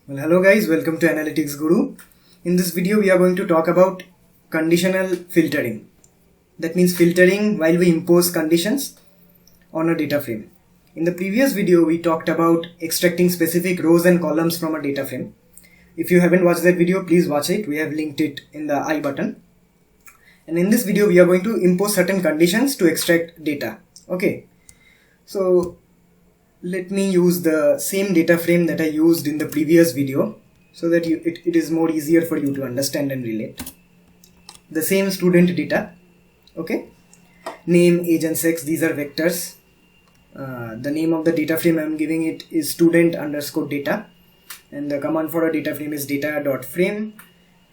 Well, hello guys, welcome to Analytics Guru. In this video we are going to talk about conditional filtering. That means filtering while we impose conditions on a data frame. In the previous video we talked about extracting specific rows and columns from a data frame. If you haven't watched that video, please watch it. We have linked it in the I button. And in this video we are going to impose certain conditions to extract data. Okay, so let me use the same data frame that I used in the previous video so that it is more easier for you to understand and relate. The same student data, okay, name, age and sex, these are vectors. The name of the data frame I am giving it is student underscore data, and the command for a data frame is data.frame.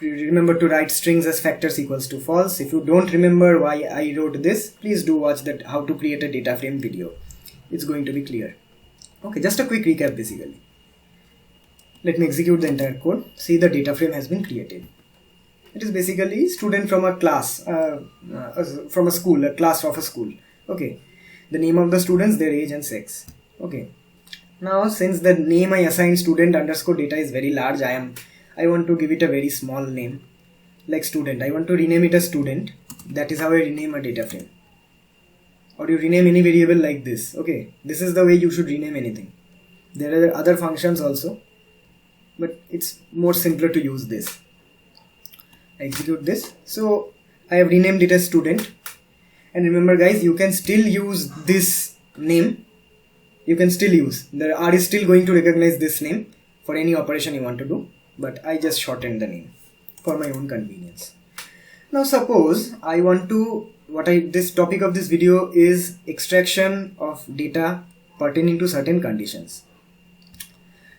Remember to write strings as factors equals to false. If you don't remember why I wrote this, please do watch that how to create a data frame video. It's going to be clear. Okay, just a quick recap basically. Let me execute the entire code. See, the data frame has been created. It is basically student from a class, from a school, a class of a school. Okay, the name of the students, their age and sex. Okay, now since the name I assigned student underscore data is very large, I want to give it a very small name like student. I want to rename it as student. That is how I rename a data frame. Or you rename any variable like this. Okay, this is the way you should rename anything. There are other functions also, but it's more simpler to use this. I execute this. So I have renamed it as student. And remember guys, you can still use this name. You can still use. The R is still going to recognize this name for any operation you want to do. But I just shortened the name for my own convenience. Now suppose I want to, this topic of this video is extraction of data pertaining to certain conditions.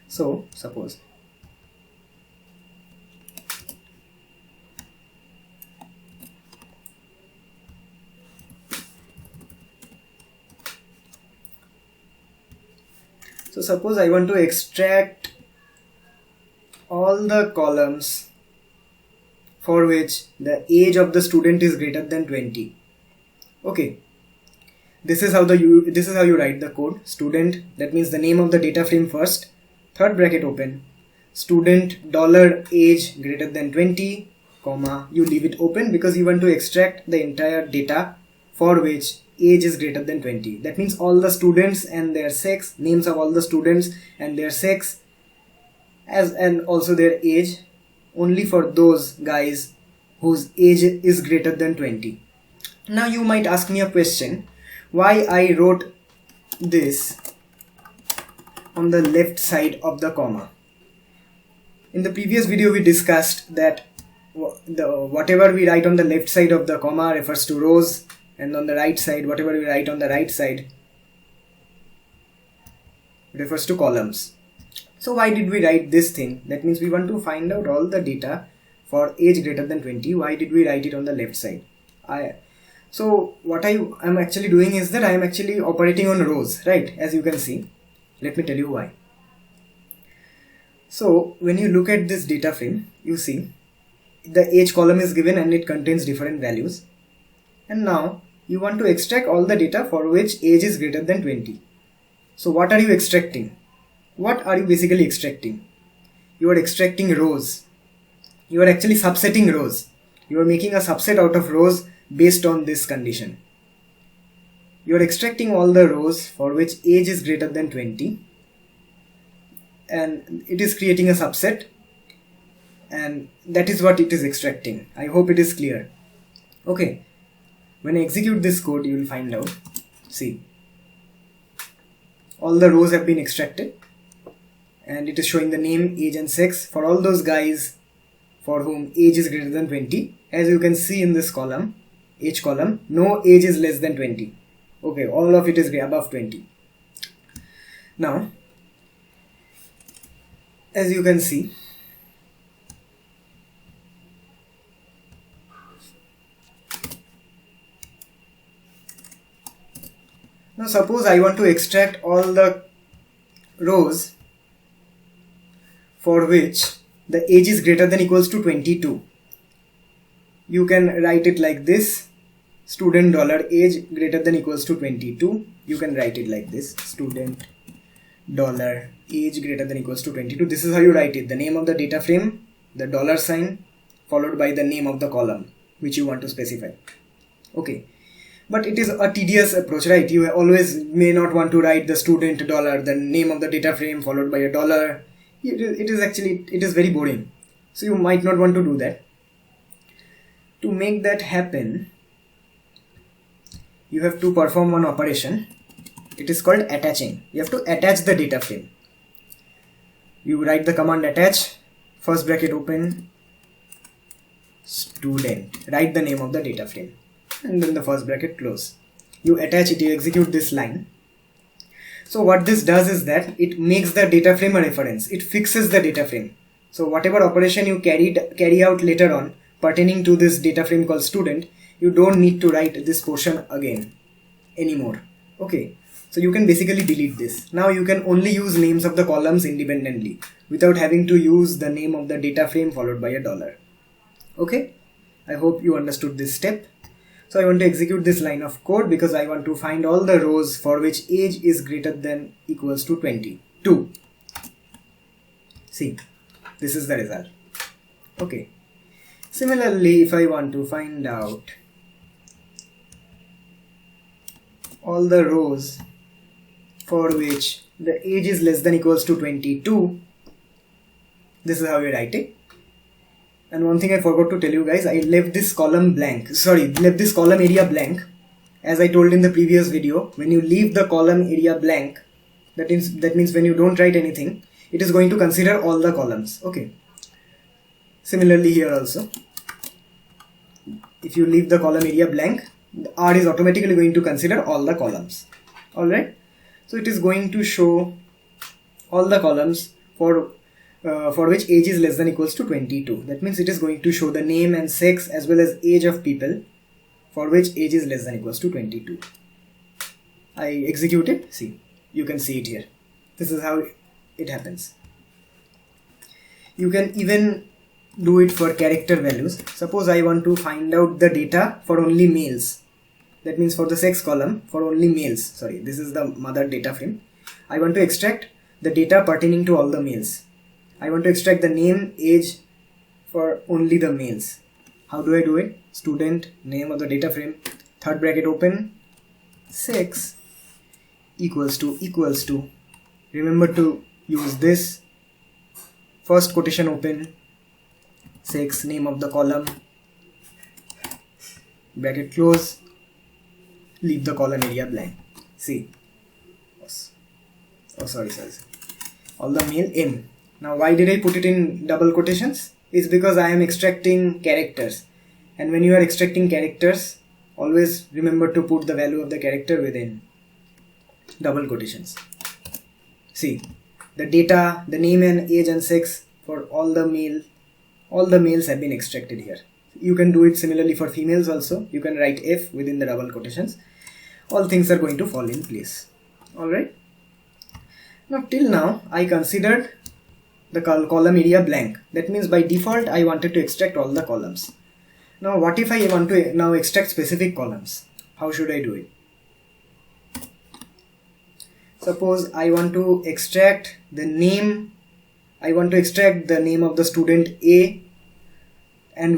So suppose I want to extract all the columns for which the age of the student is greater than 20. Okay, this is how you write the code. Student, that means the name of the data frame first, third bracket open, student $age greater than 20, comma, you leave it open because you want to extract the entire data for which age is greater than 20. That means all the students and their sex, names of all the students and their sex, and also their age, only for those guys whose age is greater than 20. Now you might ask me a question, why I wrote this on the left side of the comma. In the previous video we discussed that whatever we write on the left side of the comma refers to rows, and on the right side, whatever we write on the right side refers to columns. So why did we write this thing? That means we want to find out all the data for age greater than 20. Why did we write it on the left side? So what I am actually doing is that I am actually operating on rows, right? As you can see. Let me tell you why. So when you look at this data frame, you see the age column is given and it contains different values. And now you want to extract all the data for which age is greater than 20. So what are you extracting? What are you basically extracting? You are extracting rows. You are actually subsetting rows. You are making a subset out of rows based on this condition. You are extracting all the rows for which age is greater than 20, and it is creating a subset, and that is what it is extracting. I hope it is clear. Okay, when I execute this code you will find out. See, all the rows have been extracted and it is showing the name, age and sex for all those guys for whom age is greater than 20. As you can see in this column, age column, no age is less than 20. Okay, all of it is above 20. Now, as you can see, now suppose I want to extract all the rows for which the age is greater than equals to 22. You can write it like this: student $age greater than equals to 22. You can write it like this: student dollar age greater than equals to 22. This is how you write it: the name of the data frame, the dollar sign, followed by the name of the column which you want to specify. Okay, but it is a tedious approach, right? You always may not want to write the student dollar, the name of the data frame followed by a dollar. It is very boring, so you might not want to do that. To make that happen, you have to perform one operation. It is called attaching. You have to attach the data frame. You write the command attach, first bracket open, student, write the name of the data frame, and then the first bracket close. You attach it, you execute this line. So what this does is that it makes the data frame a reference. It fixes the data frame. So whatever operation you carry out later on pertaining to this data frame called student, you don't need to write this portion again anymore. Okay, so you can basically delete this. Now you can only use names of the columns independently without having to use the name of the data frame followed by a dollar. Okay, I hope you understood this step. So I want to execute this line of code because I want to find all the rows for which age is greater than equals to 22. See, this is the result. Okay, similarly, if I want to find out all the rows for which the age is less than equals to 22, this is how we write it. And one thing I forgot to tell you guys, I left this column blank. Left this column area blank. As I told in the previous video, when you leave the column area blank, that means when you don't write anything, it is going to consider all the columns. Okay. Similarly here also, if you leave the column area blank, R is automatically going to consider all the columns. Alright. So it is going to show all the columns for which age is less than equals to 22. That means it is going to show the name and sex as well as age of people for which age is less than equals to 22. I execute it. See, you can see it here. This is how it happens. You can even do it for character values. Suppose I want to find out the data for only males. That means for the sex column for only males. Sorry, this is the mother data frame. I want to extract the data pertaining to all the males. I want to extract the name, age for only the males. How do I do it? Student, name of the data frame, third bracket open, sex equals to. Remember to use this. First quotation open, sex, name of the column, bracket close, leave the column area blank. See. Oh, sorry. All the male M. Now why did I put it in double quotations? It's because I am extracting characters, and when you are extracting characters, always remember to put the value of the character within double quotations. See, the data, the name and age and sex for all the males have been extracted here. You can do it similarly for females also. You can write F within the double quotations. All things are going to fall in place. Alright. Now till now I considered the column area blank. That means by default I wanted to extract all the columns. Now what if I want to now extract specific columns? How should I do it? Suppose I want to extract the name. I want to extract the name of the student A and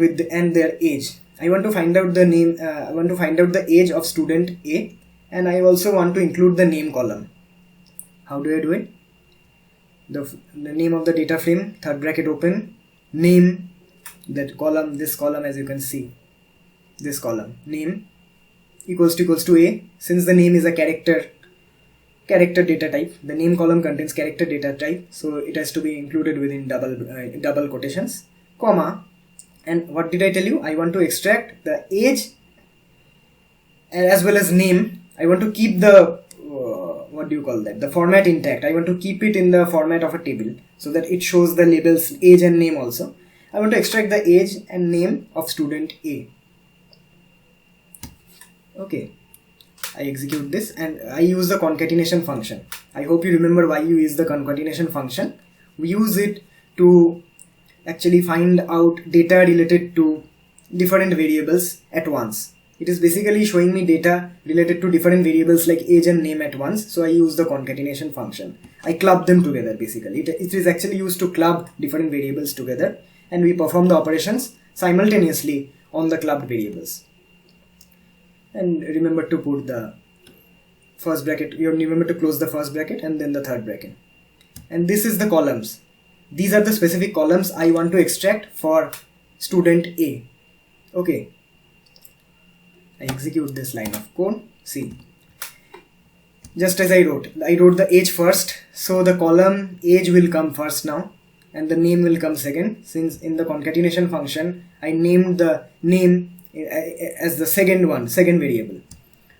their age. I want to find out the name. I want to find out the age of student A, and I also want to include the name column. How do I do it? The name of the data frame, third bracket open, name, that column, this column, as you can see, this column, name equals to A. Since the name is a character data type, the name column contains character data type, so it has to be included within double quotations, comma, and what did I tell you? I want to extract the age as well as name. I want to keep the the format intact. I want to keep it in the format of a table so that it shows the labels age and name also. I want to extract the age and name of student A. Okay, I execute this and I use the concatenation function. I hope you remember why you use the concatenation function. We use it to actually find out data related to different variables at once. It is basically showing me data related to different variables like age and name at once. So I use the concatenation function. I club them together basically. It is actually used to club different variables together, and we perform the operations simultaneously on the clubbed variables. And remember to put the first bracket, you remember to close the first bracket and then the third bracket. And this is the columns. These are the specific columns I want to extract for student A. Okay. I execute this line of code. See, just as I wrote the age first, so the column age will come first now and the name will come second, since in the concatenation function I named the name as the second variable.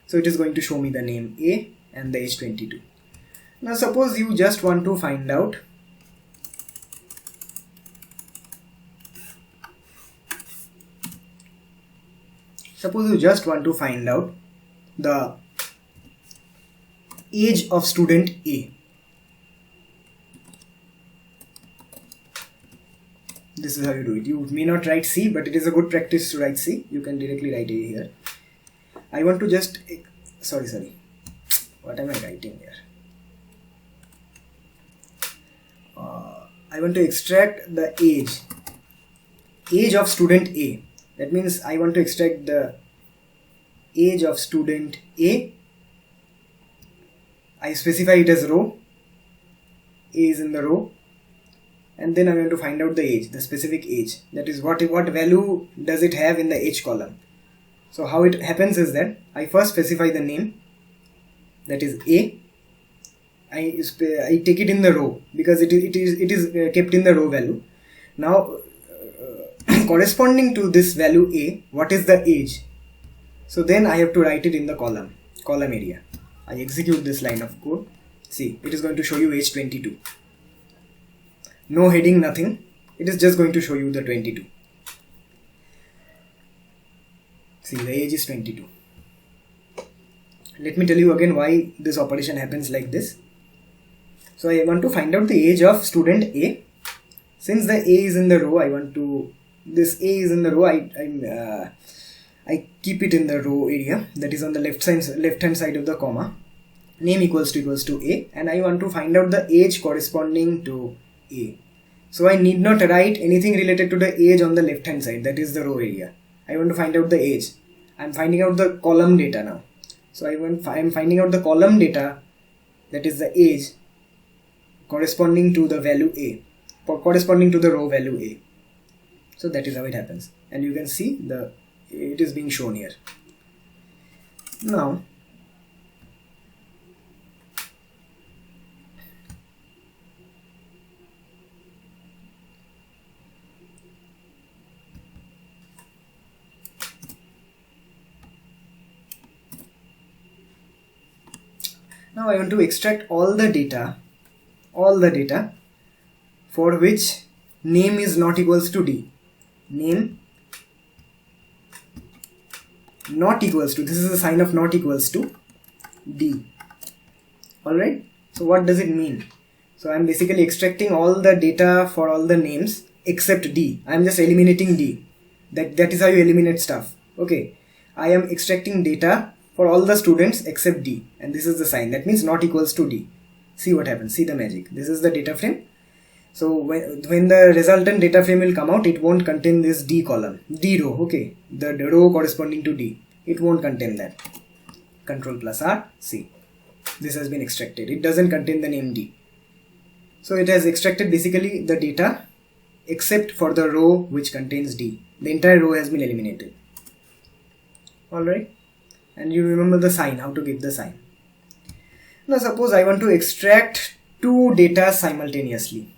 So it is going to show me the name A and the age 22. Now suppose you just want to find out the age of student A. This is how you do it. You may not write C, but it is a good practice to write C. You can directly write A here. I want to just, sorry. What am I writing here? I want to extract the age of student A. That means I want to extract the age of student A. I specify it as row. A is in the row. And then I want to find out the age, the specific age. That is what value does it have in the age column. So how it happens is that I first specify the name, that is A. I take it in the row because it is kept in the row value. Now corresponding to this value A, what is the age? So then I have to write it in the column area. I execute this line of code. See, it is going to show you age 22. No heading, nothing. It is just going to show you the 22. See, the age is 22. Let me tell you again why this operation happens like this. So I want to find out the age of student A. Since the A is in the row, this A is in the row, I keep it in the row area, that is on the left hand side of the comma. Name equals to A, and I want to find out the age corresponding to A. So I need not write anything related to the age on the left hand side, that is the row area. I want to find out the age. I am finding out the column data now. So I am finding out the column data, that is the age corresponding to the value A, corresponding to the row value A. So that is how it happens, and you can see it is being shown here. Now I want to extract all the data for which name is not equals to D. Name not equals to, this is a sign of not equals to D. Alright, so what does it mean? So I am basically extracting all the data for all the names except D. I am just eliminating D. That is how you eliminate stuff. Okay, I am extracting data for all the students except D, and this is the sign, that means not equals to D. See what happens, see the magic. This is the data frame. So when the resultant data frame will come out, it won't contain this D column, D row, okay, the row corresponding to D, it won't contain that. Control plus R, see, this has been extracted. It doesn't contain the name D. So it has extracted basically the data except for the row which contains D. The entire row has been eliminated. Alright, and you remember the sign, how to give the sign. Now suppose I want to extract two data simultaneously.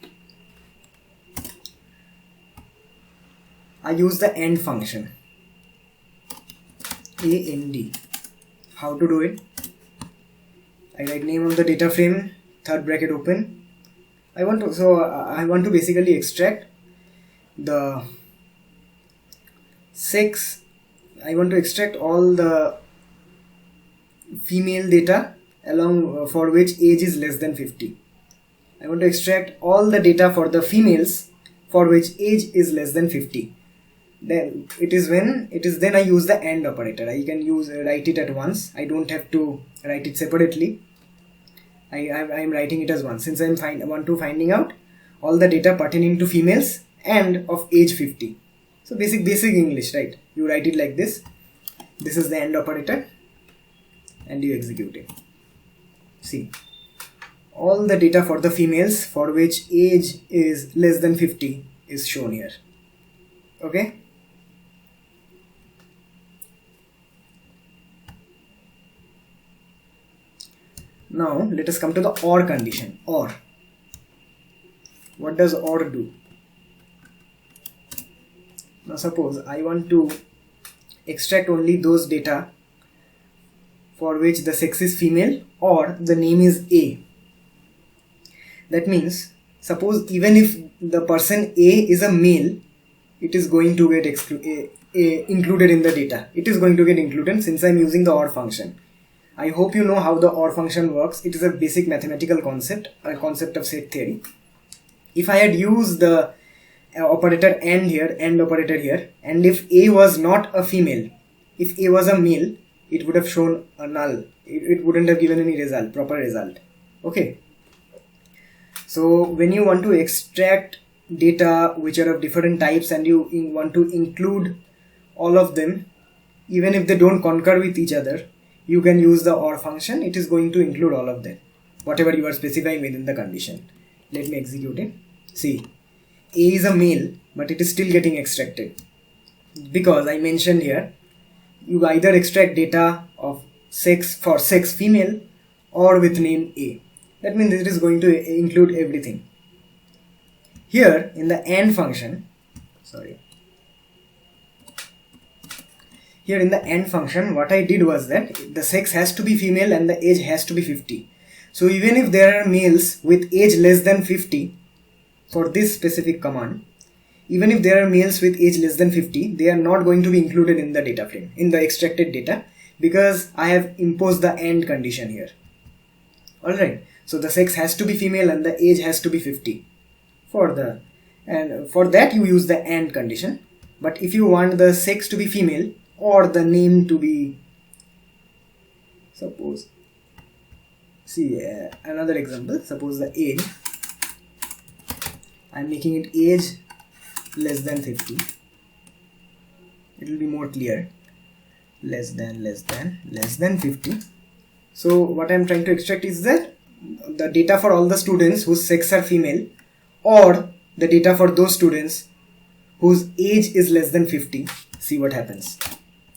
I use the AND function. AND. How to do it? I write name of the data frame, third bracket open. I want to basically extract the sex. I want to extract all the female data along for which age is less than 50. I want to extract all the data for the females for which age is less than 50. then then I use the AND operator. I can write it at once. I don't have to write it separately. I'm writing it as one, since want to finding out all the data pertaining to females and of age 50. So basic English, right? You write it like this. This is the AND operator, and you execute it. See, all the data for the females for which age is less than 50 is shown here. Okay. Now let us come to the OR condition. OR. What does OR do? Now suppose I want to extract only those data for which the sex is female or the name is A. That means, suppose even if the person A is a male, it is going to get included in the data. It is going to get included since I am using the OR function. I hope you know how the OR function works. It is a basic mathematical concept, a concept of set theory. If I had used the operator AND operator here, and if A was not a female, if A was a male, it would have shown a null. It wouldn't have given any proper result. Okay. So when you want to extract data which are of different types and you want to include all of them, even if they don't concur with each other, you can use the OR function. It is going to include all of them, whatever you are specifying within the condition. Let me execute it. See, A is a male, but it is still getting extracted because I mentioned here, you either extract data of sex for sex female or with name A. That means it is going to include everything. Here in the AND function, here in the AND function, what I did was that the sex has to be female and the age has to be 50. So even if there are males with age less than 50, for this specific command, even if there are males with age less than 50, they are not going to be included in the data frame, in the extracted data, because I have imposed the AND condition here. Alright, so the sex has to be female and the age has to be 50. For that you use the AND condition. But if you want the sex to be female or the name to be, suppose, another example, suppose the age, I am making it age less than 50. It will be more clear. Less than 50. So what I am trying to extract is the data for all the students whose sex are female, or the data for those students whose age is less than 50. See what happens.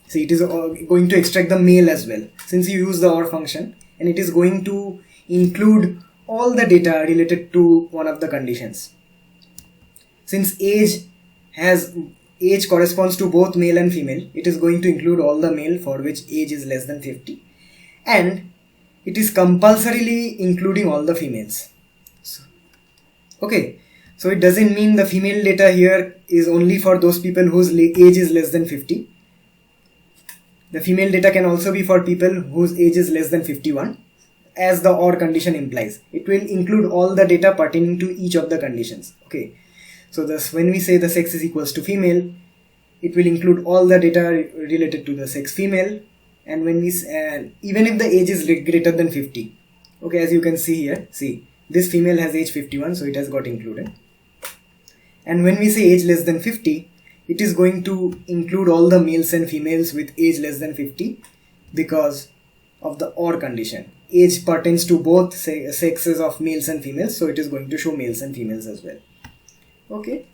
See, it is going to extract the male as well, since you use the OR function, and it is going to include all the data related to one of the conditions. Since age corresponds to both male and female, it is going to include all the male for which age is less than 50, and it is compulsorily including all the females. Okay, so it doesn't mean the female data here is only for those people whose age is less than 50. The female data can also be for people whose age is less than 51, as the OR condition implies. It will include all the data pertaining to each of the conditions. Okay, so thus when we say the sex is equals to female, it will include all the data related to the sex female, and when we even if the age is greater than 50. Okay, as you can see here, see, this female has age 51, so it has got included. And when we say age less than 50, it is going to include all the males and females with age less than 50 because of the OR condition. Age pertains to both sexes of males and females, so it is going to show males and females as well. Okay.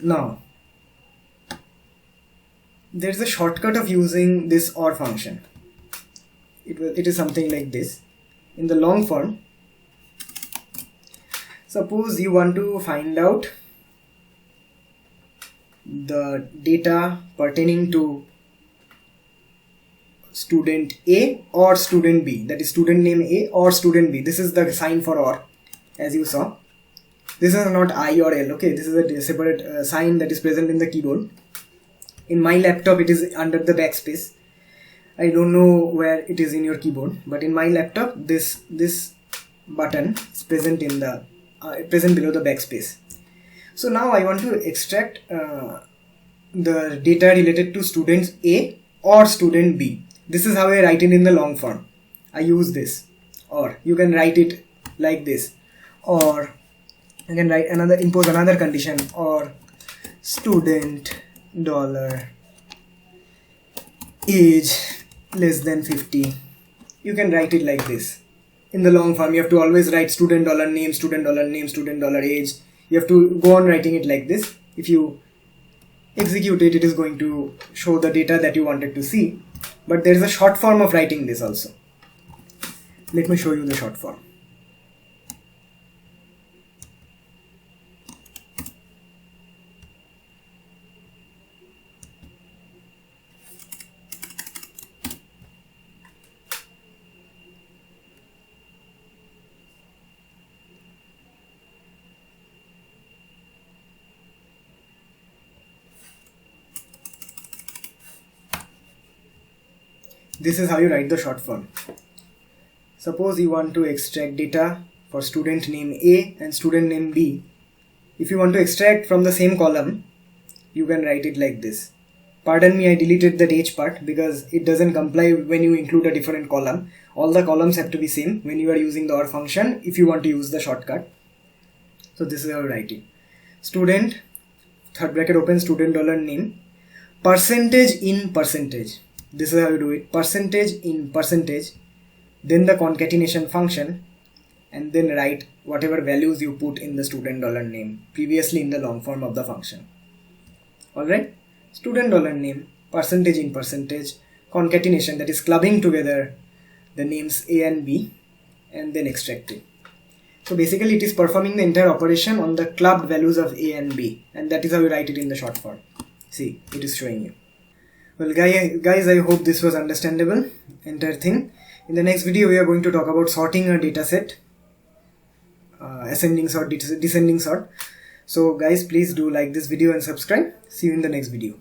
Now, there is a shortcut of using this OR function. It is something like this. In the long form, suppose you want to find out the data pertaining to student A or student B, that is student name A or student B. This is the sign for OR, as you saw. This is not I or L, okay, this is a separate sign that is present in the keyboard. In my laptop it is under the backspace. I don't know where it is in your keyboard, but in my laptop this button is present in the present below the backspace. So now I want to extract the data related to students A or student B. This is how I write it in the long form. I use this, or you can write it like this, or you can write another, impose another condition, or student dollar age less than 50. You can write it like this. In the long form, you have to always write student dollar name, student dollar name, student dollar age. You have to go on writing it like this. If you execute it, it is going to show the data that you wanted to see. But there is a short form of writing this also. Let me show you the short form. This is how you write the short form. Suppose you want to extract data for student name A and student name B. If you want to extract from the same column, you can write it like this. Pardon me, I deleted that age part because it doesn't comply when you include a different column. All the columns have to be same when you are using the OR function if you want to use the shortcut. So this is how you write it. Student, third bracket open, student dollar name, percentage in percentage. This is how you do it. Percentage in percentage, then the concatenation function, and then write whatever values you put in the student dollar name previously in the long form of the function. Alright, student dollar name, percentage in percentage, concatenation, that is clubbing together the names A and B, and then extracting. So basically it is performing the entire operation on the clubbed values of A and B, and that is how you write it in the short form. See, it is showing you. Well guys, I hope this was understandable, entire thing. In the next video we are going to talk about sorting a dataset, ascending sort, descending sort. So guys, please do like this video and subscribe. See you in the next video.